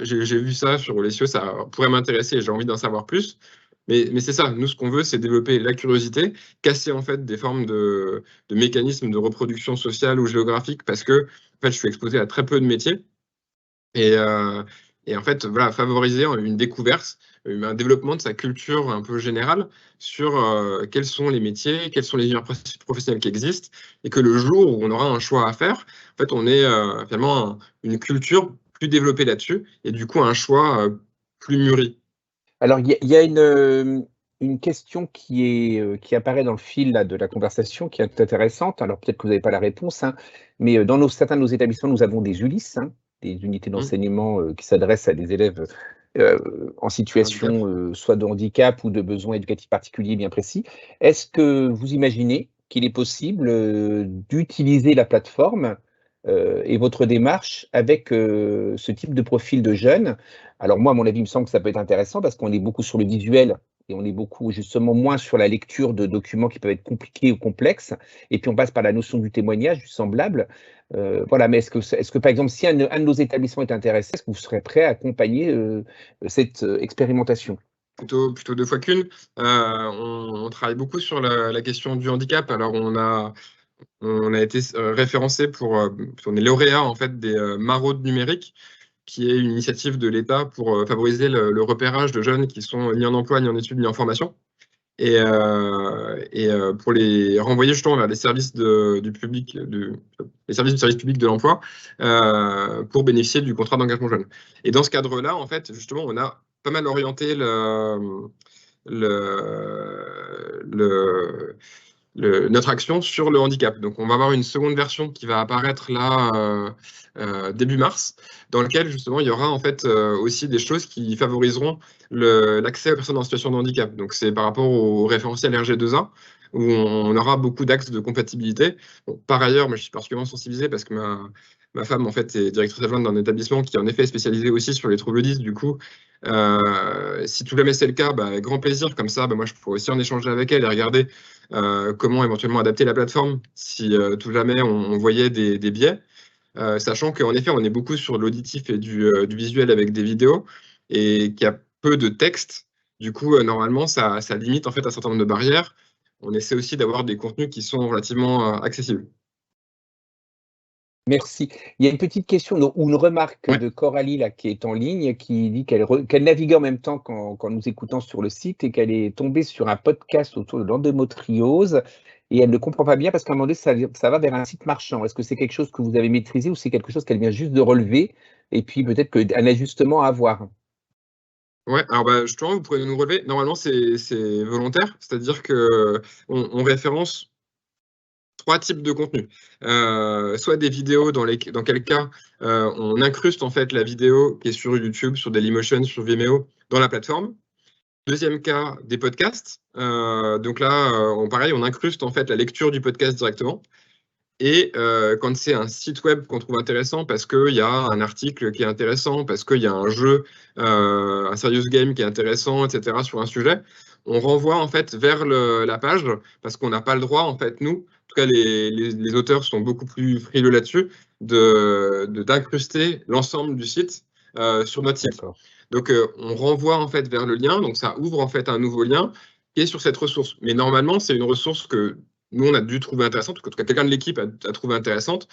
j'ai vu ça sur Olesio, ça pourrait m'intéresser et j'ai envie d'en savoir plus. Mais c'est ça, nous, ce qu'on veut, c'est développer la curiosité, casser en fait des formes de mécanismes de reproduction sociale ou géographique, parce que en fait, je suis exposé à très peu de métiers. Et en fait, voilà, favoriser une découverte, un développement de sa culture un peu générale sur quels sont les métiers, quels sont les univers professionnels qui existent, et que le jour où on aura un choix à faire, en fait, on ait finalement une culture plus développée là-dessus, et du coup un choix plus mûri. Alors, il y a une question qui apparaît dans le fil là, de la conversation, qui est intéressante. Alors, peut-être que vous n'avez pas la réponse, hein, mais dans certains de nos établissements, nous avons des ULIS, hein, des unités d'enseignement qui s'adressent à des élèves en situation soit de handicap ou de besoins éducatifs particuliers bien précis. Est-ce que vous imaginez qu'il est possible d'utiliser la plateforme et votre démarche avec ce type de profil de jeunes? Alors moi, à mon avis, il me semble que ça peut être intéressant parce qu'on est beaucoup sur le visuel et on est beaucoup justement moins sur la lecture de documents qui peuvent être compliqués ou complexes. Et puis on passe par la notion du témoignage, du semblable. Voilà, mais est-ce que par exemple, si un de nos établissements est intéressé, est-ce que vous serez prêt à accompagner cette expérimentation? Plutôt 2 fois qu'une. On travaille beaucoup sur la question du handicap. Alors on a été référencé on est lauréat en fait des maraudes numériques, qui est une initiative de l'État pour favoriser le repérage de jeunes qui sont ni en emploi, ni en études, ni en formation, et pour les renvoyer justement vers les services du public, les services du service public de l'emploi, pour bénéficier du contrat d'engagement jeune. Et dans ce cadre-là, en fait, justement, on a pas mal orienté notre action sur le handicap. Donc, on va avoir une seconde version qui va apparaître là début mars, dans laquelle justement il y aura en fait aussi des choses qui favoriseront l'accès aux personnes en situation de handicap. Donc, c'est par rapport au référentiel RG2A, où on aura beaucoup d'axes de compatibilité. Bon, par ailleurs, moi, je suis particulièrement sensibilisé parce que ma femme en fait est directrice adjointe d'un établissement qui en effet est spécialisé aussi sur les troubles 10. Du coup, si tout jamais c'est le cas, avec grand plaisir. Comme ça, moi je pourrais aussi en échanger avec elle et regarder comment éventuellement adapter la plateforme si tout jamais on voyait des biais. Sachant qu'en effet, on est beaucoup sur l'auditif et du visuel avec des vidéos et qu'il y a peu de texte. Du coup, normalement, ça limite en fait un certain nombre de barrières. On essaie aussi d'avoir des contenus qui sont relativement accessibles. Merci. Il y a une petite question ou une remarque de Coralie là, qui est en ligne, qui dit qu'elle naviguait en même temps qu'en nous écoutant sur le site et qu'elle est tombée sur un podcast autour de l'endométriose et elle ne comprend pas bien parce qu'à un moment donné, ça va vers un site marchand. Est-ce que c'est quelque chose que vous avez maîtrisé ou c'est quelque chose qu'elle vient juste de relever et puis peut-être qu'un ajustement à avoir? Ouais, alors justement, vous pourrez nous relever. Normalement, c'est volontaire, c'est-à-dire qu'on référence 3 types de contenus. Soit des vidéos dans quel cas on incruste en fait la vidéo qui est sur YouTube, sur Dailymotion, sur Vimeo dans la plateforme. Deuxième cas, des podcasts. Donc là, pareil, on incruste en fait la lecture du podcast directement. Et quand c'est un site web qu'on trouve intéressant parce qu'il y a un article qui est intéressant, parce qu'il y a un jeu, un serious game qui est intéressant, etc. sur un sujet, on renvoie en fait vers la page parce qu'on n'a pas le droit, en fait, nous, en tout cas les auteurs sont beaucoup plus frileux là-dessus, d'incruster l'ensemble du site sur notre site. Donc on renvoie en fait vers le lien, donc ça ouvre en fait un nouveau lien qui est sur cette ressource. Mais normalement, c'est une ressource que nous, on a dû trouver intéressante, en tout cas quelqu'un de l'équipe a trouvé intéressante.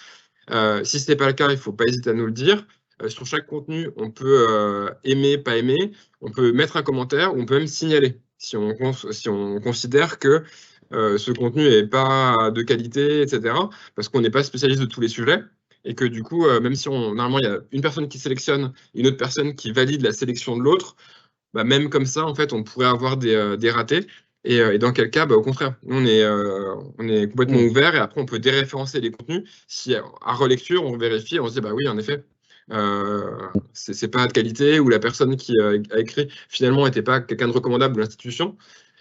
Si ce n'est pas le cas, il ne faut pas hésiter à nous le dire. Sur chaque contenu, on peut aimer, pas aimer, on peut mettre un commentaire, ou on peut même signaler si on considère que ce contenu n'est pas de qualité, etc. Parce qu'on n'est pas spécialiste de tous les sujets. Et que du coup, même si normalement il y a une personne qui sélectionne, une autre personne qui valide la sélection de l'autre, même comme ça, en fait, on pourrait avoir des ratés. Et dans quel cas, au contraire, on est complètement ouvert et après on peut déréférencer les contenus. Si à relecture, on vérifie, on se dit oui, en effet, c'est pas de qualité ou la personne qui a écrit finalement n'était pas quelqu'un de recommandable de l'institution.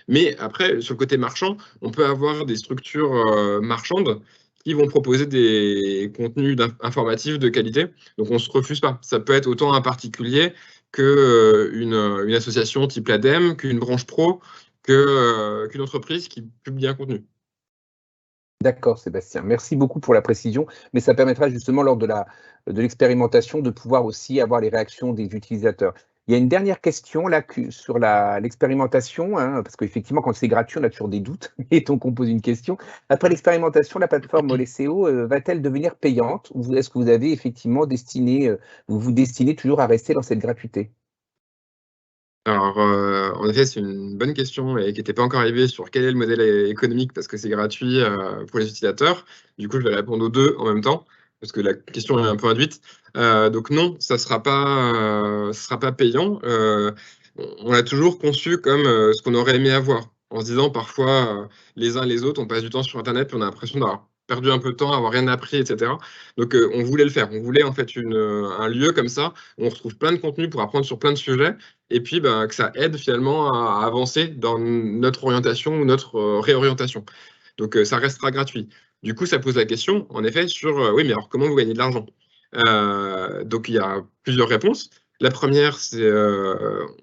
Mais après, sur le côté marchand, on peut avoir des structures marchandes qui vont proposer des contenus informatifs de qualité. Donc, on ne se refuse pas. Ça peut être autant un particulier qu'une association type l'ADEME, qu'une branche pro, qu'une entreprise qui publie un contenu. D'accord, Sébastien. Merci beaucoup pour la précision, mais ça permettra justement lors de l'expérimentation de pouvoir aussi avoir les réactions des utilisateurs. Il y a une dernière question là sur l'expérimentation, hein, parce qu'effectivement, quand c'est gratuit, on a toujours des doutes, et donc on pose une question. Après l'expérimentation, la plateforme Oleseo va-t-elle devenir payante, ou est-ce que vous avez effectivement vous vous destinez toujours à rester dans cette gratuité? Alors, en effet, c'est une bonne question et qui n'était pas encore arrivée sur quel est le modèle économique parce que c'est gratuit pour les utilisateurs. Du coup, je vais répondre aux deux en même temps parce que la question est un peu induite. Donc non, ça sera pas payant. On l'a toujours conçu comme ce qu'on aurait aimé avoir, en se disant parfois les uns et les autres, on passe du temps sur Internet et on a l'impression d'avoir perdu un peu de temps, avoir rien appris, etc. Donc on voulait le faire. On voulait en fait un lieu comme ça où on retrouve plein de contenus pour apprendre sur plein de sujets et puis que ça aide finalement à avancer dans notre orientation ou notre réorientation. Donc ça restera gratuit. Du coup, ça pose la question, en effet, sur oui, mais alors comment vous gagnez de l'argent? Donc il y a plusieurs réponses. La première, c'est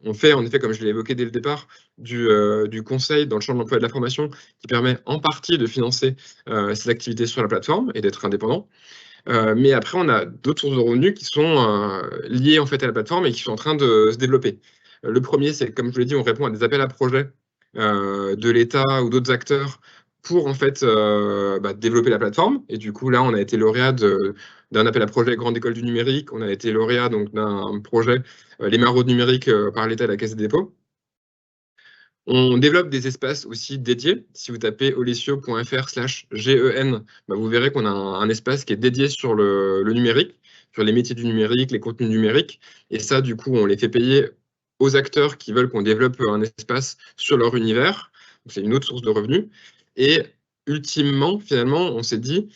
on fait en effet, comme je l'ai évoqué dès le départ, du conseil dans le champ de l'emploi et de la formation qui permet en partie de financer ces activités sur la plateforme et d'être indépendant. Mais après, on a d'autres sources de revenus qui sont liées en fait à la plateforme et qui sont en train de se développer. Le premier, c'est comme je vous l'ai dit, on répond à des appels à projets de l'État ou d'autres acteurs pour en fait développer la plateforme. Et du coup, là, on a été lauréat d'un appel à projet Grande École du Numérique. On a été lauréat donc d'un projet Les Maraudes numériques par l'État et la Caisse des dépôts. On développe des espaces aussi dédiés. Si vous tapez olesio.fr/gen, vous verrez qu'on a un espace qui est dédié sur le numérique, sur les métiers du numérique, les contenus numériques. Et ça, du coup, on les fait payer aux acteurs qui veulent qu'on développe un espace sur leur univers. C'est une autre source de revenus. Et ultimement, finalement, on s'est dit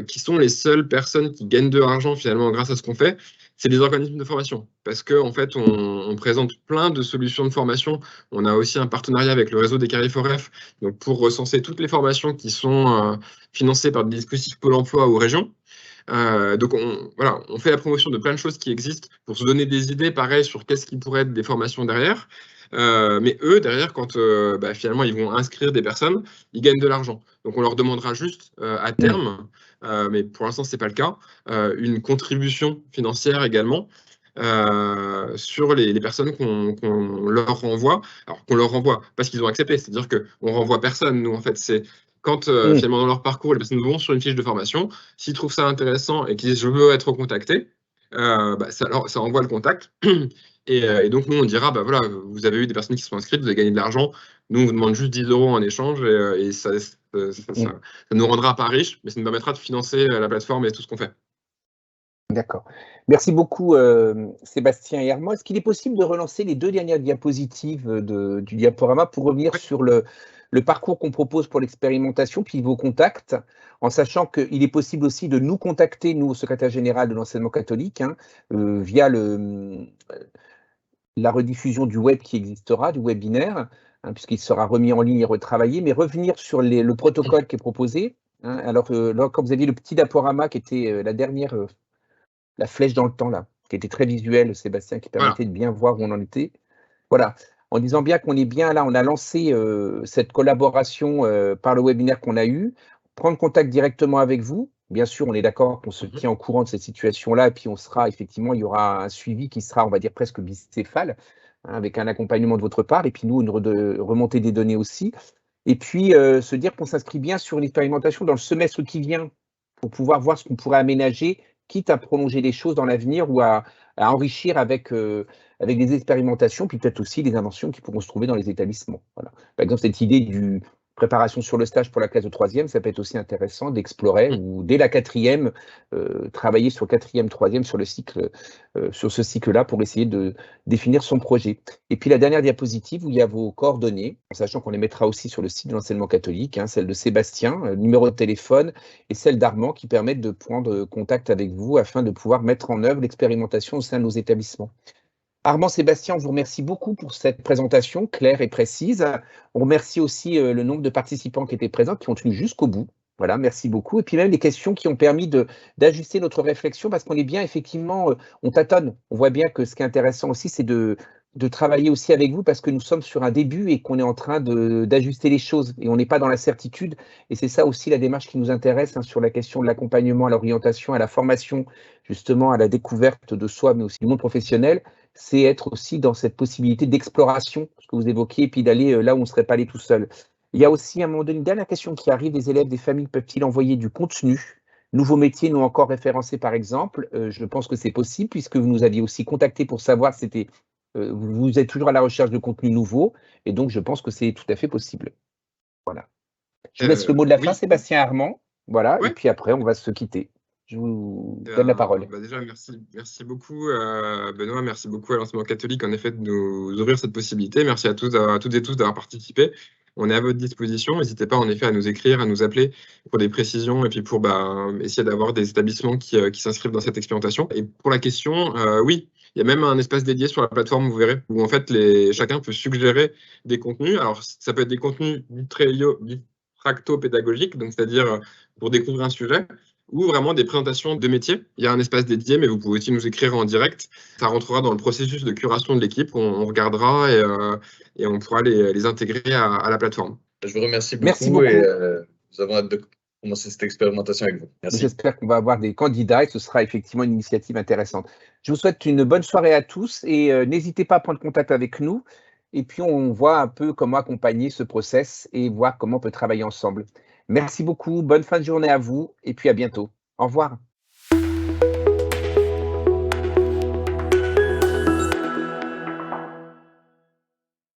qui sont les seules personnes qui gagnent de l'argent finalement grâce à ce qu'on fait, c'est les organismes de formation. Parce qu'en fait, on présente plein de solutions de formation. On a aussi un partenariat avec le réseau des Carrefour-F donc pour recenser toutes les formations qui sont financées par des dispositifs Pôle emploi ou régions. Donc on fait la promotion de plein de choses qui existent pour se donner des idées, pareil, sur qu'est-ce qui pourrait être des formations derrière. Mais eux, derrière, quand finalement ils vont inscrire des personnes, ils gagnent de l'argent. Donc on leur demandera juste à terme, mais pour l'instant c'est pas le cas, une contribution financière également sur les personnes qu'on leur renvoie. Alors qu'on leur renvoie parce qu'ils ont accepté, c'est-à-dire qu'on renvoie personne. Nous en fait c'est quand finalement dans leur parcours les personnes vont sur une fiche de formation, s'ils trouvent ça intéressant et qu'ils disent je veux être contacté, ça envoie le contact. Et donc, nous, on dira, voilà, vous avez eu des personnes qui se sont inscrites, vous avez gagné de l'argent. Nous, on vous demande juste 10 € en échange et ça nous rendra pas riches, mais ça nous permettra de financer la plateforme et tout ce qu'on fait. D'accord. Merci beaucoup, Sébastien et Armand. Est-ce qu'il est possible de relancer les 2 dernières diapositives du diaporama pour revenir sur le parcours qu'on propose pour l'expérimentation, puis vos contacts, en sachant qu'il est possible aussi de nous contacter, nous, au secrétaire général de l'enseignement catholique, via la rediffusion du web qui existera, du webinaire, puisqu'il sera remis en ligne et retravaillé, mais revenir sur le protocole qui est proposé. Alors, quand vous aviez le petit diaporama qui était la dernière, la flèche dans le temps, là, qui était très visuelle, Sébastien, qui permettait de bien voir où on en était. Voilà, en disant bien qu'on est bien là, on a lancé cette collaboration par le webinaire qu'on a eu, prendre contact directement avec vous. Bien sûr, on est d'accord qu'on se tient au courant de cette situation-là, et puis il y aura un suivi qui sera, on va dire, presque bicéphale, avec un accompagnement de votre part, et puis nous, une remontée des données aussi. Et puis, se dire qu'on s'inscrit bien sur une expérimentation dans le semestre qui vient, pour pouvoir voir ce qu'on pourrait aménager, quitte à prolonger les choses dans l'avenir ou à enrichir avec des expérimentations, puis peut-être aussi des inventions qui pourront se trouver dans les établissements. Voilà. Par exemple, cette idée du préparation sur le stage pour la classe de 3e, ça peut être aussi intéressant d'explorer, ou dès la 4e, travailler sur 4e, 3e, sur ce cycle-là pour essayer de définir son projet. Et puis la dernière diapositive où il y a vos coordonnées, en sachant qu'on les mettra aussi sur le site de l'enseignement catholique, celle de Sébastien, numéro de téléphone, et celle d'Armand qui permettent de prendre contact avec vous afin de pouvoir mettre en œuvre l'expérimentation au sein de nos établissements. Armand, Sébastien, on vous remercie beaucoup pour cette présentation claire et précise. On remercie aussi le nombre de participants qui étaient présents, qui ont tenu jusqu'au bout. Voilà, merci beaucoup. Et puis même les questions qui ont permis d'ajuster notre réflexion parce qu'on est bien effectivement, on tâtonne. On voit bien que ce qui est intéressant aussi, c'est de travailler aussi avec vous parce que nous sommes sur un début et qu'on est en train d'ajuster les choses et on n'est pas dans la certitude. Et c'est ça aussi la démarche qui nous intéresse, hein, sur la question de l'accompagnement à l'orientation, à la formation, justement à la découverte de soi, mais aussi du monde professionnel. C'est être aussi dans cette possibilité d'exploration, ce que vous évoquiez, et puis d'aller là où on ne serait pas allé tout seul. Il y a aussi à un moment donné une dernière question qui arrive, les élèves des familles peuvent-ils envoyer du contenu? Nouveaux métiers non encore référencés par exemple, je pense que c'est possible puisque vous nous aviez aussi contacté pour savoir si c'était, vous êtes toujours à la recherche de contenu nouveau et donc je pense que c'est tout à fait possible. Voilà. Je vous laisse le mot de la fin, Oui. Sébastien Armand. Voilà, et Ouais. puis après on va se quitter. Je vous donne la parole. Déjà, merci beaucoup, Benoît, merci beaucoup à l'Enseignement catholique, en effet, de nous ouvrir cette possibilité. Merci à toutes et tous d'avoir participé. On est à votre disposition. N'hésitez pas, en effet, à nous écrire, à nous appeler pour des précisions et puis pour essayer d'avoir des établissements qui s'inscrivent dans cette expérimentation. Et pour la question, oui, il y a même un espace dédié sur la plateforme, vous verrez, où en fait, chacun peut suggérer des contenus. Alors, ça peut être des contenus tracto-pédagogiques, donc c'est-à-dire pour découvrir un sujet, ou vraiment des présentations de métiers. Il y a un espace dédié, mais vous pouvez aussi nous écrire en direct. Ça rentrera dans le processus de curation de l'équipe. On regardera et on pourra les intégrer à la plateforme. Je vous remercie beaucoup, Merci beaucoup. Et nous avons hâte de commencer cette expérimentation avec vous. Merci. J'espère qu'on va avoir des candidats et que ce sera effectivement une initiative intéressante. Je vous souhaite une bonne soirée à tous et n'hésitez pas à prendre contact avec nous. Et puis, on voit un peu comment accompagner ce process et voir comment on peut travailler ensemble. Merci beaucoup, bonne fin de journée à vous et puis à bientôt. Au revoir.